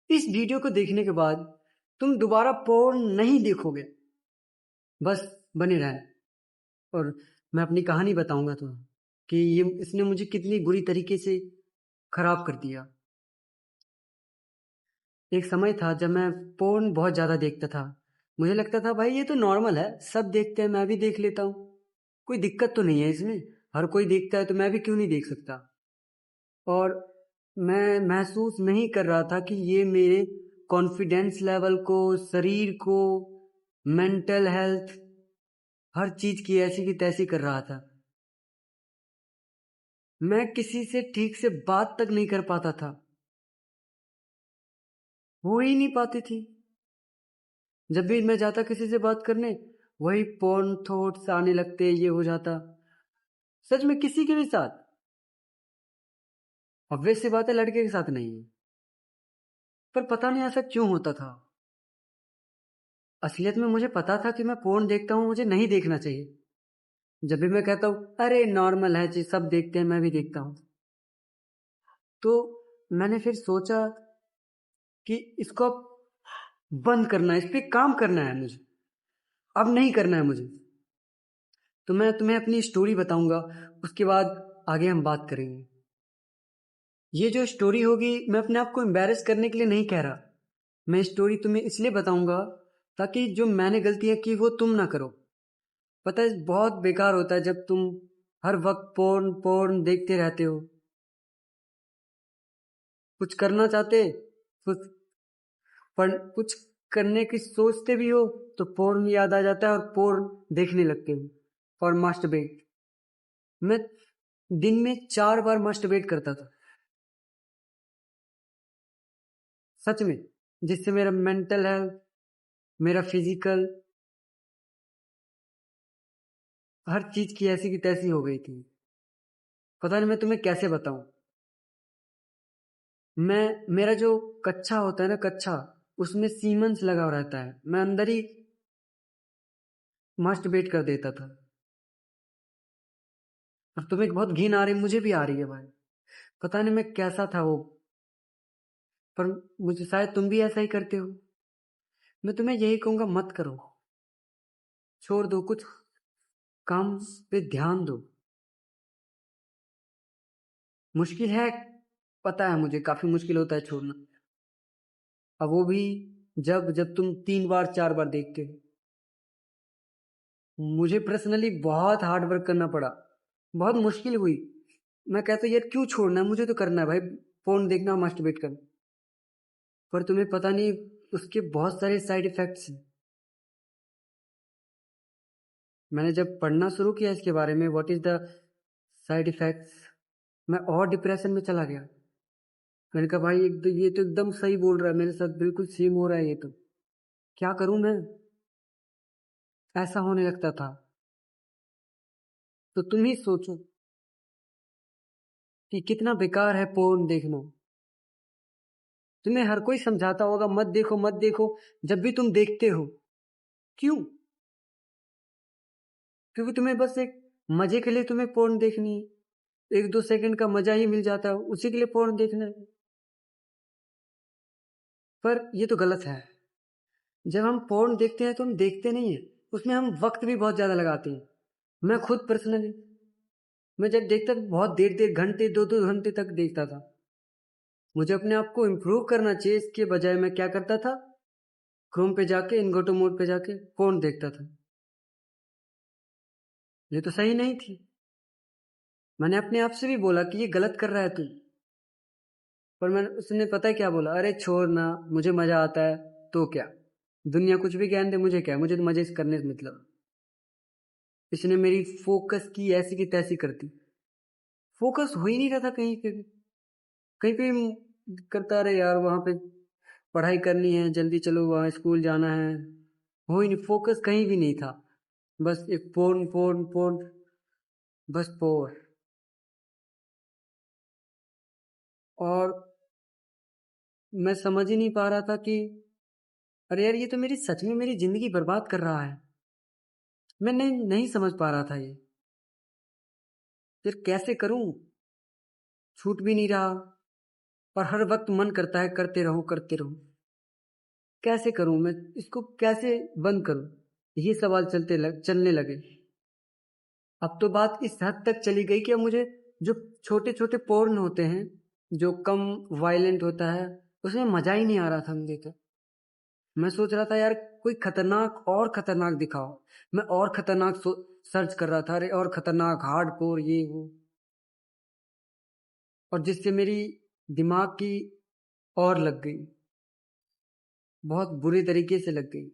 इस वीडियो को देखने के बाद तुम दोबारा पोर्न नहीं देखोगे। बस बने रहना। और मैं अपनी कहानी बताऊंगा तुम्हें कि ये इसने मुझे कितनी बुरी तरीके से खराब कर दिया। एक समय था जब मैं पोर्न बहुत ज़्यादा देखता था। मुझे लगता था भाई ये तो नॉर्मल है, सब देखते हैं, मैं भी देख लेता हूँ, कोई दिक्कत तो नहीं है इसमें, हर कोई देखता है तो मैं भी क्यों नहीं देख सकता। और मैं महसूस नहीं कर रहा था कि ये मेरे कॉन्फिडेंस लेवल को, शरीर को, मेंटल हेल्थ, हर चीज की ऐसी की तैसी कर रहा था। मैं किसी से ठीक से बात तक नहीं कर पाता था, हो ही नहीं पाती थी। जब भी मैं जाता किसी से बात करने, वही पॉर्न थॉट्स आने लगते, ये हो जाता। सच में किसी के भी साथ, ऑब्वियस सी बात है लड़के के साथ नहीं है, पर पता नहीं ऐसा क्यों होता था। असलियत में मुझे पता था कि मैं पोर्न देखता हूँ, मुझे नहीं देखना चाहिए। जब भी मैं कहता हूँ अरे नॉर्मल है जी, सब देखते हैं, मैं भी देखता हूँ, तो मैंने फिर सोचा कि इसको अब बंद करना है, इस पर काम करना है मुझे, अब नहीं करना है मुझे। तो मैं तुम्हें अपनी स्टोरी बताऊंगा, उसके बाद आगे हम बात करेंगे। ये जो स्टोरी होगी, मैं अपने आप को एम्बैरेस करने के लिए नहीं कह रहा, मैं स्टोरी तुम्हें इसलिए बताऊंगा ताकि जो मैंने गलतियां की वो तुम ना करो। पता है बहुत बेकार होता है जब तुम हर वक्त पोर्न पोर्न देखते रहते हो, कुछ करना चाहते, कुछ पर कुछ करने की सोचते भी हो तो पोर्न याद आ जाता है और पोर्न देखने लगते हो। और मास्टरबेट, मैं दिन में 4 बार मास्टरबेट करता था, सच में, जिससे मेरा मेंटल हेल्थ, मेरा फिजिकल, हर चीज की ऐसी की तैसी हो गई थी। पता नहीं मैं तुम्हें कैसे बताऊं। मेरा जो कच्छा होता है ना, कच्छा, उसमें सीमेंस लगा रहता है, मैं अंदर ही मास्टरबेट कर देता था। अब तुम्हें बहुत घिन आ रही, मुझे भी आ रही है भाई, पता नहीं मैं कैसा था वो, पर मुझे शायद तुम भी ऐसा ही करते हो। मैं तुम्हें यही कहूंगा, मत करो, छोड़ दो, कुछ काम पे ध्यान दो। मुश्किल है, पता है मुझे, काफी मुश्किल होता है छोड़ना। अब वो भी जब जब तुम 3 बार 4 बार देखते हो। मुझे पर्सनली बहुत हार्ड वर्क करना पड़ा, बहुत मुश्किल हुई। मैं कहता यार क्यों छोड़ना है, मुझे तो करना है भाई, फोन देखना, मास्टरबेट करना। पर तुम्हें पता नहीं उसके बहुत सारे साइड इफेक्ट्स हैं। मैंने जब पढ़ना शुरू किया इसके बारे में, what is the side effects, मैं और डिप्रेशन में चला गया। मैंने कहा भाई ये तो एकदम सही बोल रहा है, मेरे साथ बिल्कुल सेम हो रहा है, ये तो क्या करूं मैं, ऐसा होने लगता था। तो तुम ही सोचो कि कितना बेकार है पोर्न देखना। तुम्हें हर कोई समझाता होगा मत देखो मत देखो, जब भी तुम देखते हो, क्यों? क्योंकि तुम्हें बस एक मजे के लिए तुम्हें पोर्न देखनी है, 1-2 सेकंड का मजा ही मिल जाता है, उसी के लिए पोर्न देखना है। पर ये तो गलत है। जब हम पोर्न देखते हैं तो हम देखते नहीं है, उसमें हम वक्त भी बहुत ज्यादा लगाते हैं। मैं खुद पर्सनली, मैं जब देखता था बहुत देर देर, घंटे 2-2 घंटे तक देखता था। मुझे अपने आप को इम्प्रूव करना चाहिए, इसके बजाय मैं क्या करता था, क्रोम पे जाके, इनगोटो मोड पे जाके पोर्न देखता था। ये तो सही नहीं थी। मैंने अपने आप से भी बोला कि ये गलत कर रहा है तू, पर मैंने, उसने पता है क्या बोला, अरे छोड़ ना, मुझे मजा आता है, तो क्या, दुनिया कुछ भी ज्ञान दे, मुझे क्या, मुझे तो मजे से करने से मतलब। इसने मेरी फोकस की ऐसी की तैसी कर दी, फोकस हो ही नहीं रहा था कहीं पे भी। कहीं पे भी करता रहे यार, वहां पे पढ़ाई करनी है, जल्दी चलो वहाँ स्कूल जाना है, हो ही नहीं, फोकस कहीं भी नहीं था। बस एक पोर्न पोर्न पोर्न, बस पोर। और मैं समझ ही नहीं पा रहा था कि अरे यार ये तो मेरी, सच में मेरी जिंदगी बर्बाद कर रहा है। मैं नहीं नहीं समझ पा रहा था ये, फिर कैसे करूं, छूट भी नहीं रहा। और हर वक्त मन करता है करते रहूं करते रहूं। कैसे करूं मैं इसको, कैसे बंद करूं, ये सवाल चलने लगे। अब तो बात इस हद तक चली गई कि अब मुझे जो छोटे छोटे पोर्न होते हैं, जो कम वायलेंट होता है, उसमें मजा ही नहीं आ रहा था मुझे। तो मैं सोच रहा था यार कोई खतरनाक और खतरनाक दिखाओ। मैं और खतरनाक सर्च कर रहा था, अरे और खतरनाक हार्डकोर ये वो, और जिससे मेरी दिमाग की और लग गई, बहुत बुरी तरीके से लग गई।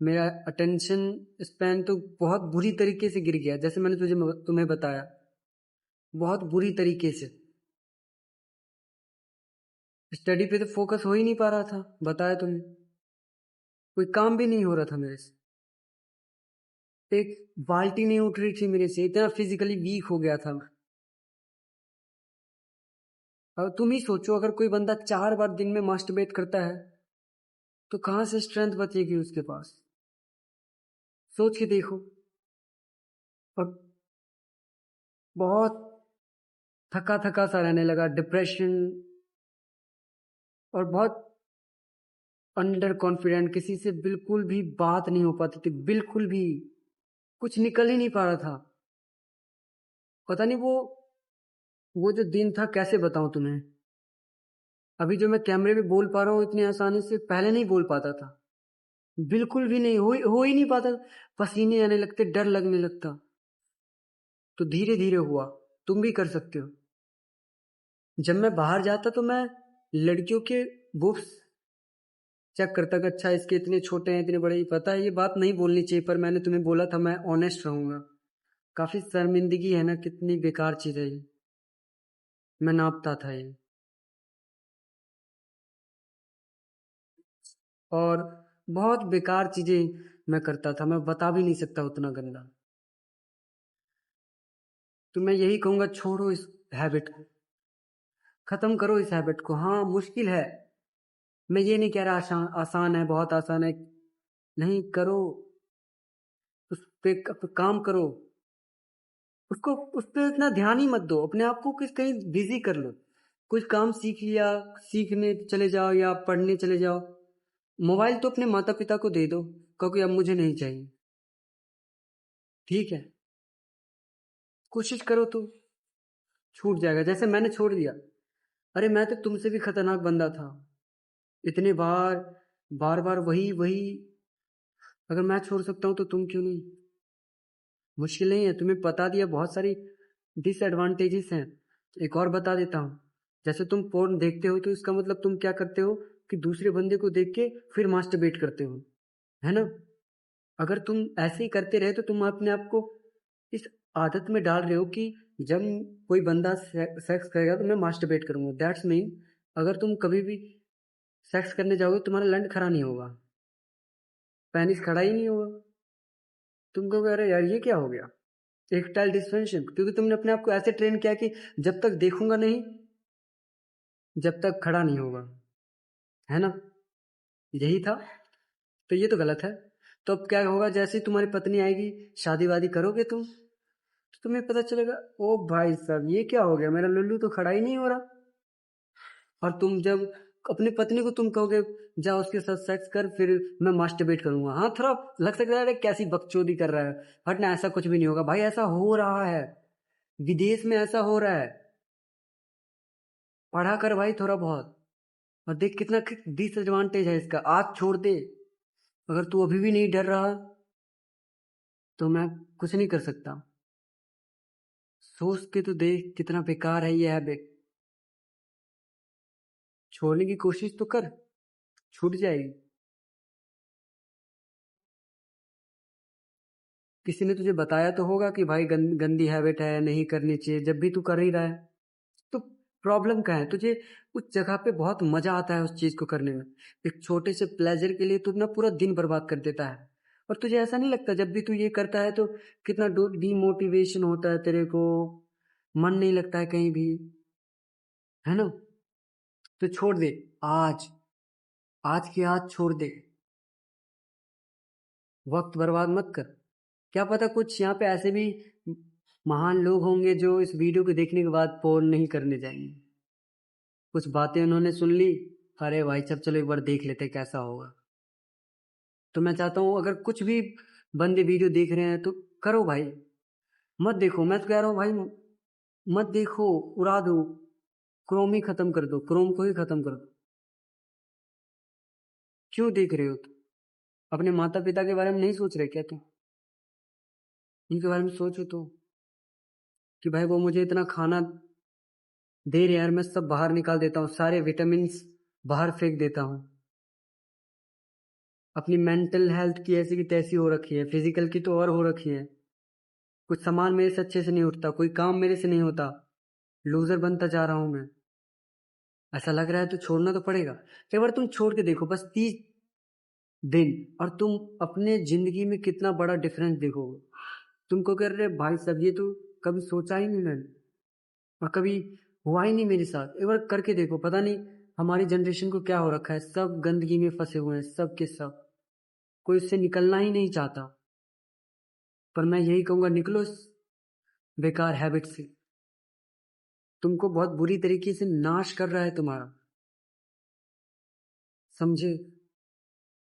मेरा अटेंशन स्पैन तो बहुत बुरी तरीके से गिर गया, जैसे मैंने तुम्हें बताया, बहुत बुरी तरीके से। स्टडी पे तो फोकस हो ही नहीं पा रहा था, बताया तुम्हें। कोई काम भी नहीं हो रहा था मेरे से, एक बाल्टी नहीं उठ रही थी मेरे से, इतना फिजिकली वीक हो गया था मैं। अब तुम ही सोचो, अगर कोई बंदा 4 बार दिन में मास्टरबेट करता है तो कहाँ से स्ट्रेंथ बचेगी उसके पास, सोच के देखो। और बहुत थका थका सा रहने लगा, डिप्रेशन, और बहुत अंडर कॉन्फिडेंट, किसी से बिल्कुल भी बात नहीं हो पाती थी, बिल्कुल भी कुछ निकल ही नहीं पा रहा था। पता नहीं वो जो दिन था कैसे बताऊं तुम्हें। अभी जो मैं कैमरे में बोल पा रहा हूँ इतनी आसानी से, पहले नहीं बोल पाता था, बिल्कुल भी नहीं, हो ही नहीं पाता। पसीने आने लगते, डर लगने लगता। तो धीरे धीरे हुआ, तुम भी कर सकते हो। जब मैं बाहर जाता तो मैं लड़कियों के बुक्स चेक करता कि अच्छा इसके इतने छोटे हैं इतने बड़े, पता है ये बात नहीं बोलनी चाहिए पर मैंने तुम्हें बोला था, मैं ऑनेस्ट रहूंगा। काफी शर्मिंदगी है ना, कितनी बेकार चीज है ये। मैं नापता था ये, और बहुत बेकार चीजें मैं करता था, मैं बता भी नहीं सकता उतना गंदा। तो मैं यही कहूंगा, छोड़ो इस हैबिट को, खत्म करो इस हैबिट को। हाँ मुश्किल है, मैं ये नहीं कह रहा आसान आसान है, बहुत आसान है, नहीं करो, उस पे काम करो। उसको उस पर इतना ध्यान ही मत दो, अपने आप को किस कहीं बिजी कर लो। कुछ काम सीख लिया, सीखने चले जाओ या पढ़ने चले जाओ। मोबाइल तो अपने माता पिता को दे दो, क्योंकि अब मुझे नहीं चाहिए, ठीक है। कोशिश करो तो छूट जाएगा, जैसे मैंने छोड़ दिया। अरे मैं तो तुमसे भी खतरनाक बंदा था, इतने बार, बार बार वही वही। अगर मैं छोड़ सकता हूँ तो तुम क्यों नहीं। मुश्किल नहीं है, तुम्हें बता दिया, बहुत सारी डिसएडवांटेजेस हैं। एक और बता देता हूँ, जैसे तुम पोर्न देखते हो तो इसका मतलब तुम क्या करते हो कि दूसरे बंदे को देख के फिर मास्टरबेट करते हो, है ना। अगर तुम ऐसे ही करते रहे तो तुम अपने आप को इस आदत में डाल रहे हो कि जब कोई बंदा सेक्स करेगा तो मैं मास्टरबेट करूंगा, दैट्स मीन अगर तुम कभी भी सेक्स करने जाओगे तुम्हारा लंड खड़ा नहीं होगा, पेनिस खड़ा ही नहीं होगा। तुम कहोगे अरे यार ये क्या हो गया, इरेक्टाइल डिस्फंक्शन, क्योंकि तुमने अपने आप को ऐसे ट्रेन किया कि जब तक देखूंगा नहीं, जब तक खड़ा नहीं होगा, है ना, यही था। तो ये तो गलत है। तो अब क्या होगा, जैसे ही तुम्हारी पत्नी आएगी, शादी वादी करोगे तुम, तो तुम्हें पता चलेगा ओ भाई साहब ये क्या हो गया, मेरा लुल्लू तो खड़ा ही नहीं हो रहा। और तुम जब अपनी पत्नी को तुम कहोगे जा उसके साथ सेक्स कर, फिर मैं मास्टरबेट करूंगा, हाँ थोड़ा लग सकता है अरे कैसी बकचोदी कर रहा है, हटना, ऐसा कुछ भी नहीं होगा भाई, ऐसा हो रहा है, विदेश में ऐसा हो रहा है। पढ़ा कर भाई थोड़ा बहुत, और देख कितना डिसएडवांटेज है इसका, आज छोड़ दे। अगर तू अभी भी नहीं डर रहा तो मैं कुछ नहीं कर सकता। सोच के तो देख कितना बेकार है ये हैबिट, छोड़ने की कोशिश तो कर, छूट जाएगी। किसी ने तुझे बताया तो होगा कि भाई गंदी हैबिट है, नहीं करनी चाहिए, जब भी तू कर ही रहा है तो प्रॉब्लम क्या है तुझे। उस जगह पे बहुत मजा आता है उस चीज को करने में, एक छोटे से प्लेजर के लिए तू अपना पूरा दिन बर्बाद कर देता है। और तुझे ऐसा नहीं लगता जब भी तू ये करता है तो कितना डीमोटिवेशन होता है तेरे को, मन नहीं लगता है कहीं भी, है ना। तो छोड़ दे, आज, आज के आज छोड़ दे, वक्त बर्बाद मत कर। क्या पता कुछ यहाँ पे ऐसे भी महान लोग होंगे जो इस वीडियो को देखने के बाद फोन नहीं करने जाएंगे। कुछ बातें उन्होंने सुन ली। अरे भाई सब चलो एक बार देख लेते कैसा होगा। तो मैं चाहता हूँ अगर कुछ भी बंदे वीडियो देख रहे हैं तो करो भाई, मत देखो। मैं तो कह रहा हूँ भाई मत देखो, उड़ा दो, क्रोम ही खत्म कर दो, क्रोम को ही खत्म कर दो। क्यों देख रहे हो तुम? अपने माता पिता के बारे में नहीं सोच रहे क्या तुम? उनके बारे में सोचो तो, कि भाई वो मुझे इतना खाना दे रहे हैं यार, मैं सब बाहर निकाल देता हूँ, सारे विटामिन बाहर फेंक देता हूँ। अपनी मेंटल हेल्थ की ऐसी की तैसी हो रखी है, फिजिकल की तो और हो रखी है। कुछ सामान मेरे से अच्छे से नहीं उठता, कोई काम मेरे से नहीं होता, लूजर बनता जा रहा हूं मैं। ऐसा लग रहा है तो छोड़ना तो पड़ेगा। एक बार तुम छोड़ के देखो बस 30 दिन, और तुम अपने जिंदगी में कितना बड़ा डिफरेंस देखोगे। तुमको कर रहे भाई साहब ये तो कभी सोचा ही नहीं मैंने, और कभी हुआ ही नहीं मेरे साथ। एक बार करके देखो, पता नहीं हमारी जनरेशन को क्या हो रखा है, सब गंदगी में फंसे हुए हैं, सब के सब, कोई इससे निकलना ही नहीं चाहता। पर मैं यही कहूंगा, निकलो इस बेकार हैबिट से। तुमको बहुत बुरी तरीके से नाश कर रहा है तुम्हारा, समझे?